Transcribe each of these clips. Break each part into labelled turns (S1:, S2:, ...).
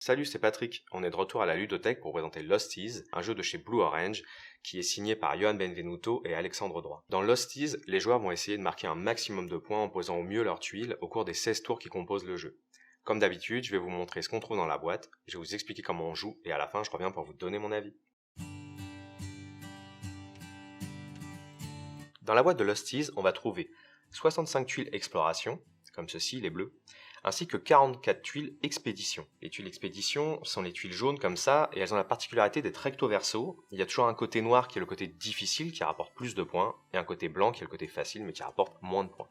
S1: Salut, c'est Patrick. On est de retour à la ludothèque pour présenter Losties, un jeu de chez Blue Orange qui est signé par Johan Benvenuto et Alexandre Droit. Dans Losties, les joueurs vont essayer de marquer un maximum de points en posant au mieux leurs tuiles au cours des 16 tours qui composent le jeu. Comme d'habitude, je vais vous montrer ce qu'on trouve dans la boîte, je vais vous expliquer comment on joue et à la fin je reviens pour vous donner mon avis. Dans la boîte de Losties, on va trouver 65 tuiles exploration, comme ceci, les bleus, ainsi que 44 tuiles expédition. Les tuiles expédition sont les tuiles jaunes comme ça, et elles ont la particularité d'être recto verso. Il y a toujours un côté noir qui est le côté difficile, qui rapporte plus de points, et un côté blanc qui est le côté facile, mais qui rapporte moins de points.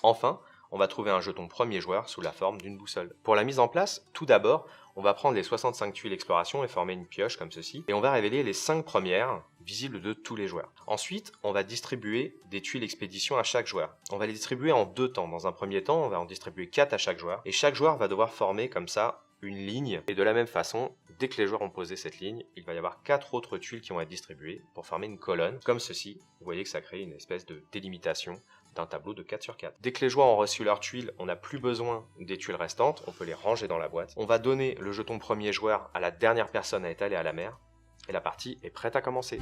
S1: Enfin, on va trouver un jeton premier joueur sous la forme d'une boussole. Pour la mise en place, tout d'abord, on va prendre les 65 tuiles exploration et former une pioche comme ceci, et on va révéler les 5 premières, visibles de tous les joueurs. Ensuite, on va distribuer des tuiles expédition à chaque joueur. On va les distribuer en 2 temps. Dans un premier temps, on va en distribuer 4 à chaque joueur, et chaque joueur va devoir former comme ça une ligne, et de la même façon, dès que les joueurs ont posé cette ligne, il va y avoir 4 autres tuiles qui vont être distribuées pour former une colonne, comme ceci. Vous voyez que ça crée une espèce de délimitation d'un tableau de 4 sur 4. Dès que les joueurs ont reçu leurs tuiles, on n'a plus besoin des tuiles restantes, on peut les ranger dans la boîte. On va donner le jeton premier joueur à la dernière personne à étaler à la mer, et la partie est prête à commencer.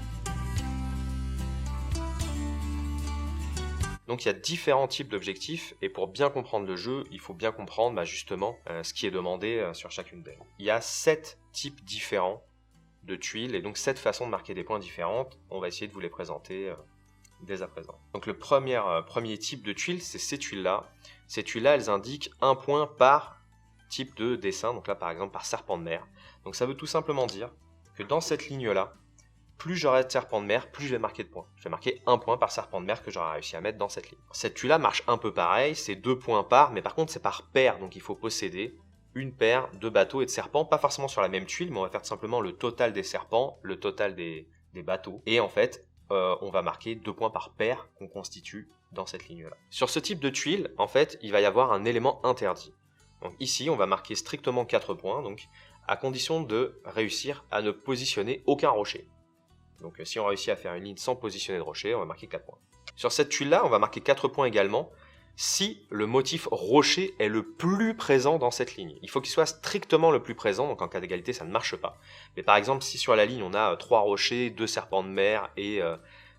S1: Donc il y a différents types d'objectifs, et pour bien comprendre le jeu, il faut bien comprendre justement ce qui est demandé sur chacune d'elles. Il y a 7 types différents de tuiles, et donc 7 façons de marquer des points différentes. On va essayer de vous les présenter dès à présent. Donc le premier type de tuiles, c'est ces tuiles-là. Ces tuiles-là, elles indiquent un point par type de dessin, donc là par exemple par serpent de mer. Donc ça veut tout simplement dire que dans cette ligne-là, plus j'aurai de serpent de mer, plus je vais marquer de points. Je vais marquer un point par serpent de mer que j'aurai réussi à mettre dans cette ligne. Cette tuile-là marche un peu pareil, c'est 2 points par, mais par contre c'est par paire, donc il faut posséder une paire de bateaux et de serpents, pas forcément sur la même tuile, mais on va faire tout simplement le total des serpents, le total des bateaux, et en fait, on va marquer 2 points par paire qu'on constitue dans cette ligne-là. Sur ce type de tuile, en fait, il va y avoir un élément interdit. Donc ici, on va marquer strictement 4 points, donc à condition de réussir à ne positionner aucun rocher. Donc si on réussit à faire une ligne sans positionner de rocher, on va marquer 4 points. Sur cette tuile-là, on va marquer 4 points également si le motif rocher est le plus présent dans cette ligne. Il faut qu'il soit strictement le plus présent, donc en cas d'égalité, ça ne marche pas. Mais par exemple, si sur la ligne, on a 3 rochers, 2 serpents de mer et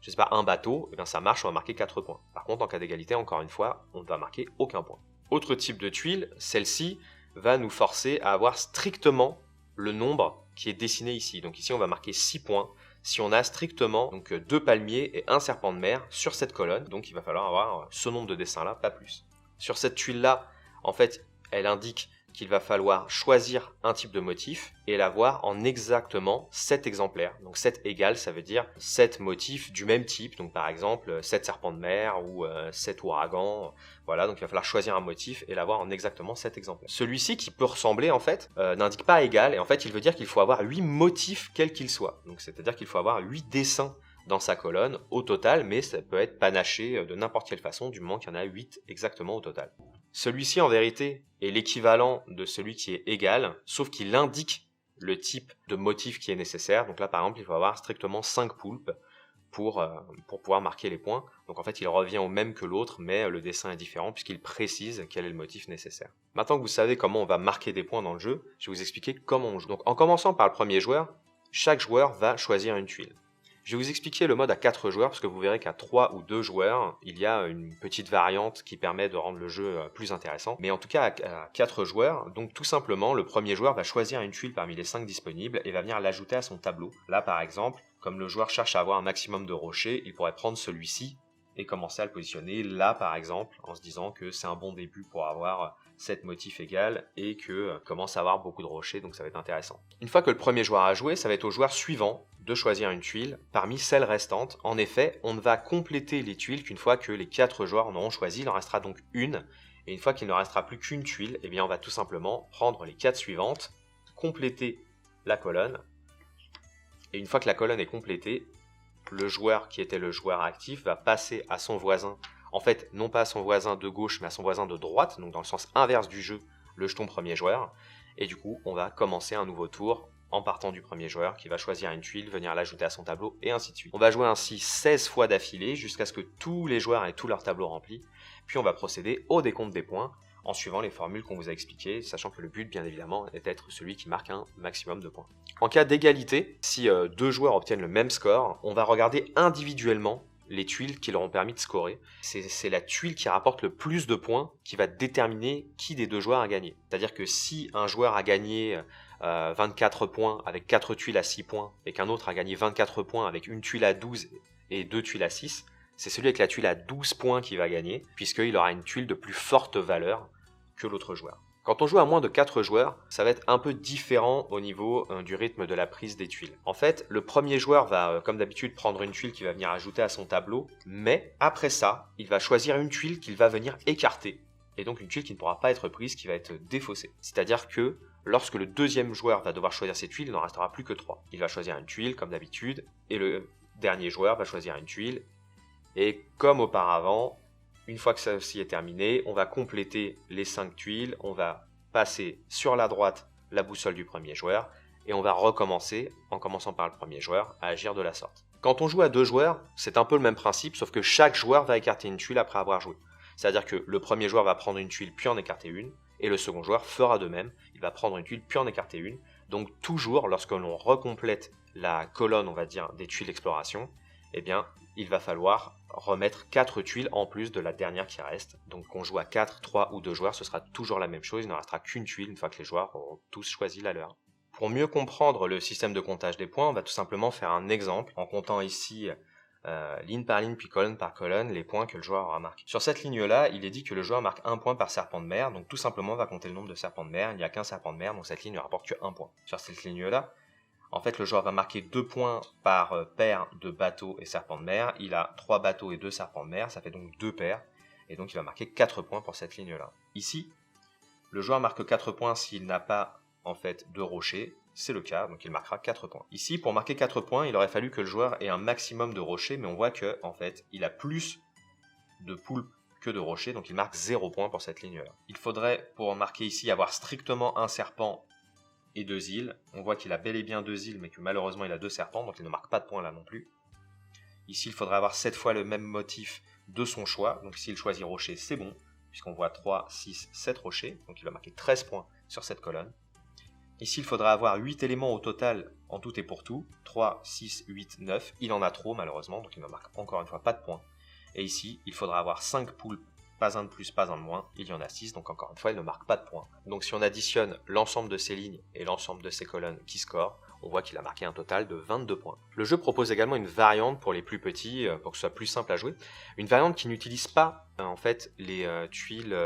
S1: je sais pas, un bateau, eh bien ça marche, on va marquer 4 points. Par contre, en cas d'égalité, encore une fois, on ne va marquer aucun point. Autre type de tuile, celle-ci va nous forcer à avoir strictement le nombre qui est dessiné ici. Donc ici, on va marquer 6 points si on a strictement 2 palmiers et un serpent de mer sur cette colonne. Donc il va falloir avoir ce nombre de dessins là, pas plus. Sur cette tuile là, en fait, elle indique qu'il va falloir choisir un type de motif et l'avoir en exactement 7 exemplaires. Donc 7 égales, ça veut dire 7 motifs du même type. Donc par exemple 7 serpents de mer ou 7 ouragans. Voilà, donc il va falloir choisir un motif et l'avoir en exactement 7 exemplaires. Celui-ci qui peut ressembler en fait, n'indique pas égal, et en fait il veut dire qu'il faut avoir 8 motifs quels qu'ils soient. Donc c'est-à-dire qu'il faut avoir 8 dessins dans sa colonne au total, mais ça peut être panaché de n'importe quelle façon du moment qu'il y en a 8 exactement au total. Celui-ci en vérité est l'équivalent de celui qui est égal, sauf qu'il indique le type de motif qui est nécessaire. Donc là par exemple il faut avoir strictement 5 poulpes pour pouvoir marquer les points. Donc en fait il revient au même que l'autre, mais le dessin est différent puisqu'il précise quel est le motif nécessaire. Maintenant que vous savez comment on va marquer des points dans le jeu, je vais vous expliquer comment on joue. Donc en commençant par le premier joueur, chaque joueur va choisir une tuile. Je vais vous expliquer le mode à 4 joueurs parce que vous verrez qu'à 3 ou 2 joueurs, il y a une petite variante qui permet de rendre le jeu plus intéressant. Mais en tout cas à 4 joueurs, donc tout simplement le premier joueur va choisir une tuile parmi les 5 disponibles et va venir l'ajouter à son tableau. Là par exemple, comme le joueur cherche à avoir un maximum de rochers, il pourrait prendre celui-ci et commencer à le positionner là par exemple en se disant que c'est un bon début pour avoir 7 motifs égales et que commence à avoir beaucoup de rochers, donc ça va être intéressant. Une fois que le premier joueur a joué, ça va être au joueur suivant de choisir une tuile parmi celles restantes. En effet, on ne va compléter les tuiles qu'une fois que les 4 joueurs en auront choisi, il en restera donc une, et une fois qu'il ne restera plus qu'une tuile, eh bien on va tout simplement prendre les 4 suivantes, compléter la colonne, et une fois que la colonne est complétée, le joueur qui était le joueur actif va passer à son voisin, en fait non pas à son voisin de gauche mais à son voisin de droite, donc dans le sens inverse du jeu, le jeton premier joueur, et du coup on va commencer un nouveau tour en partant du premier joueur qui va choisir une tuile, venir l'ajouter à son tableau et ainsi de suite. On va jouer ainsi 16 fois d'affilée jusqu'à ce que tous les joueurs aient tout leur tableau rempli, puis on va procéder au décompte des points en suivant les formules qu'on vous a expliquées, sachant que le but, bien évidemment, est d'être celui qui marque un maximum de points. En cas d'égalité, si deux joueurs obtiennent le même score, on va regarder individuellement les tuiles qui leur ont permis de scorer. C'est la tuile qui rapporte le plus de points qui va déterminer qui des deux joueurs a gagné. C'est-à-dire que si un joueur a gagné 24 points avec 4 tuiles à 6 points et qu'un autre a gagné 24 points avec une tuile à 12 et 2 tuiles à 6, c'est celui avec la tuile à 12 points qui va gagner, puisqu'il aura une tuile de plus forte valeur que l'autre joueur. Quand on joue à moins de 4 joueurs, ça va être un peu différent au niveau du rythme de la prise des tuiles. En fait, le premier joueur va, comme d'habitude, prendre une tuile qu'il va venir ajouter à son tableau, mais après ça, il va choisir une tuile qu'il va venir écarter, et donc une tuile qui ne pourra pas être prise, qui va être défaussée. C'est-à-dire que lorsque le deuxième joueur va devoir choisir ses tuiles, il n'en restera plus que 3. Il va choisir une tuile, comme d'habitude, et le dernier joueur va choisir une tuile, et comme auparavant, une fois que ceci est terminé, on va compléter les 5 tuiles, on va passer sur la droite la boussole du premier joueur et on va recommencer, en commençant par le premier joueur, à agir de la sorte. Quand on joue à 2 joueurs, c'est un peu le même principe, sauf que chaque joueur va écarter une tuile après avoir joué. C'est-à-dire que le premier joueur va prendre une tuile puis en écarter une, et le second joueur fera de même, il va prendre une tuile puis en écarter une. Donc toujours, lorsque l'on recomplète la colonne, on va dire, des tuiles d'exploration, eh bien, il va falloir remettre 4 tuiles en plus de la dernière qui reste. Donc qu'on joue à 4, 3 ou 2 joueurs, ce sera toujours la même chose, il ne restera qu'une tuile une fois que les joueurs auront tous choisi la leur. Pour mieux comprendre le système de comptage des points, on va tout simplement faire un exemple en comptant ici ligne par ligne puis colonne par colonne les points que le joueur aura marqués. Sur cette ligne-là, il est dit que le joueur marque 1 point par serpent de mer, donc tout simplement on va compter le nombre de serpents de mer, il n'y a qu'un serpent de mer, donc cette ligne ne rapporte que 1 point. Sur cette ligne-là, en fait, le joueur va marquer 2 points par paire de bateaux et serpents de mer. Il a 3 bateaux et 2 serpents de mer, ça fait donc 2 paires. Et donc, il va marquer 4 points pour cette ligne-là. Ici, le joueur marque 4 points s'il n'a pas, en fait, de rochers. C'est le cas, donc il marquera 4 points. Ici, pour marquer 4 points, il aurait fallu que le joueur ait un maximum de rochers, mais on voit que, en fait, il a plus de poulpes que de rochers, donc il marque 0 points pour cette ligne-là. Il faudrait, pour marquer ici, avoir strictement un serpent et 2 îles. On voit qu'il a bel et bien 2 îles, mais que malheureusement il a 2 serpents, donc il ne marque pas de points là non plus. Ici, il faudrait avoir 7 fois le même motif de son choix. Donc s'il choisit rocher, c'est bon, puisqu'on voit 3, 6, 7 rochers. Donc il va marquer 13 points sur cette colonne. Ici, il faudra avoir 8 éléments au total, en tout et pour tout. 3, 6, 8, 9. Il en a trop malheureusement, donc il ne marque encore une fois pas de points. Et ici, il faudra avoir 5 poules. Pas un de plus, pas un de moins, il y en a 6, donc encore une fois, il ne marque pas de points. Donc si on additionne l'ensemble de ces lignes et l'ensemble de ces colonnes qui scorent, on voit qu'il a marqué un total de 22 points. Le jeu propose également une variante pour les plus petits, pour que ce soit plus simple à jouer. Une variante qui n'utilise pas en fait les tuiles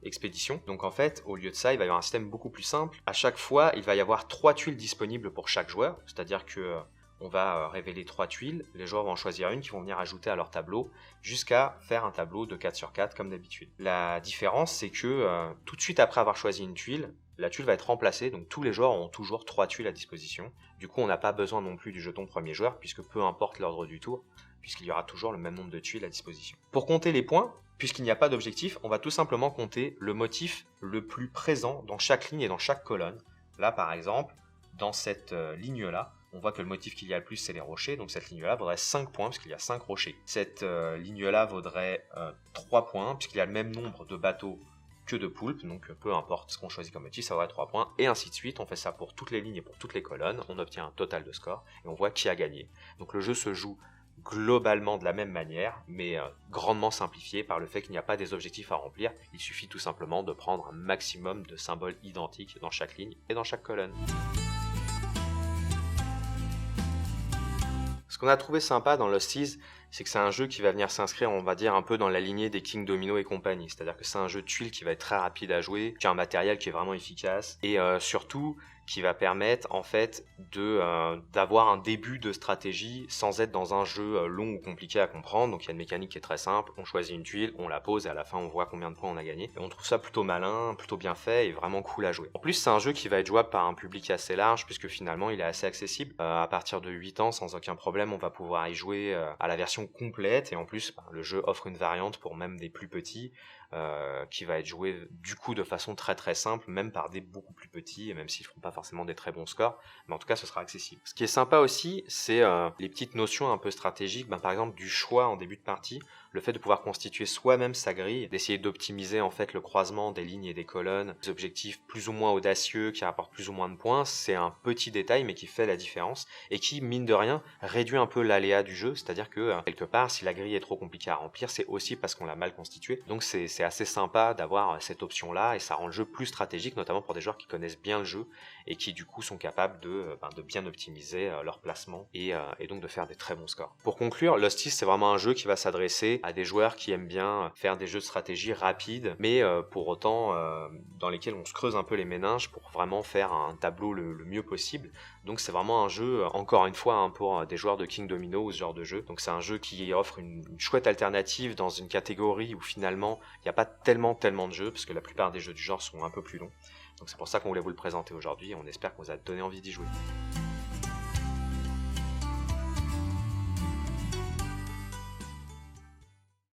S1: expédition. Donc en fait, au lieu de ça, il va y avoir un système beaucoup plus simple. À chaque fois, il va y avoir 3 tuiles disponibles pour chaque joueur, c'est-à-dire que on va révéler 3 tuiles, les joueurs vont en choisir une qui vont venir ajouter à leur tableau jusqu'à faire un tableau de 4 sur 4 comme d'habitude. La différence, c'est que tout de suite après avoir choisi une tuile, la tuile va être remplacée, donc tous les joueurs ont toujours 3 tuiles à disposition. Du coup, on n'a pas besoin non plus du jeton premier joueur, puisque peu importe l'ordre du tour, puisqu'il y aura toujours le même nombre de tuiles à disposition. Pour compter les points, puisqu'il n'y a pas d'objectif, on va tout simplement compter le motif le plus présent dans chaque ligne et dans chaque colonne. Là, par exemple, dans cette ligne-là, on voit que le motif qu'il y a le plus, c'est les rochers. Donc cette ligne-là vaudrait 5 points, puisqu'il y a 5 rochers. Cette ligne-là vaudrait 3 points, puisqu'il y a le même nombre de bateaux que de poulpes. Donc peu importe ce qu'on choisit comme motif, ça vaudrait 3 points. Et ainsi de suite, on fait ça pour toutes les lignes et pour toutes les colonnes. On obtient un total de score, et on voit qui a gagné. Donc le jeu se joue globalement de la même manière, mais grandement simplifié par le fait qu'il n'y a pas des objectifs à remplir. Il suffit tout simplement de prendre un maximum de symboles identiques dans chaque ligne et dans chaque colonne. Ce qu'on a trouvé sympa dans Lost Seas, c'est que c'est un jeu qui va venir s'inscrire, on va dire, un peu dans la lignée des King Domino et compagnie. C'est-à-dire que c'est un jeu de tuiles qui va être très rapide à jouer, qui a un matériel qui est vraiment efficace, et surtout qui va permettre en fait d'avoir un début de stratégie sans être dans un jeu long ou compliqué à comprendre. Donc il y a une mécanique qui est très simple, on choisit une tuile, on la pose et à la fin on voit combien de points on a gagné. Et on trouve ça plutôt malin, plutôt bien fait et vraiment cool à jouer. En plus c'est un jeu qui va être jouable par un public assez large puisque finalement il est assez accessible. À partir de 8 ans sans aucun problème on va pouvoir y jouer à la version complète et en plus le jeu offre une variante pour même des plus petits. qui va être joué du coup de façon très très simple, même par des beaucoup plus petits, et même s'ils feront pas forcément des très bons scores, mais en tout cas ce sera accessible. Ce qui est sympa aussi, c'est les petites notions un peu stratégiques, par exemple du choix en début de partie, le fait de pouvoir constituer soi-même sa grille, d'essayer d'optimiser en fait le croisement des lignes et des colonnes, des objectifs plus ou moins audacieux qui rapportent plus ou moins de points, c'est un petit détail mais qui fait la différence et qui, mine de rien, réduit un peu l'aléa du jeu, c'est-à-dire que quelque part, si la grille est trop compliquée à remplir, c'est aussi parce qu'on l'a mal constituée. Donc c'est assez sympa d'avoir cette option-là et ça rend le jeu plus stratégique, notamment pour des joueurs qui connaissent bien le jeu et qui du coup sont capables de bien optimiser leur placement et donc de faire des très bons scores. Pour conclure, Lost East c'est vraiment un jeu qui va s'adresser à des joueurs qui aiment bien faire des jeux de stratégie rapides, mais pour autant dans lesquels on se creuse un peu les méninges pour vraiment faire un tableau le mieux possible. Donc c'est vraiment un jeu, encore une fois, pour des joueurs de King Domino ou ce genre de jeu. Donc c'est un jeu qui offre une chouette alternative dans une catégorie où finalement il n'y a pas tellement de jeux, parce que la plupart des jeux du genre sont un peu plus longs. Donc c'est pour ça qu'on voulait vous le présenter aujourd'hui et on espère qu'on vous a donné envie d'y jouer.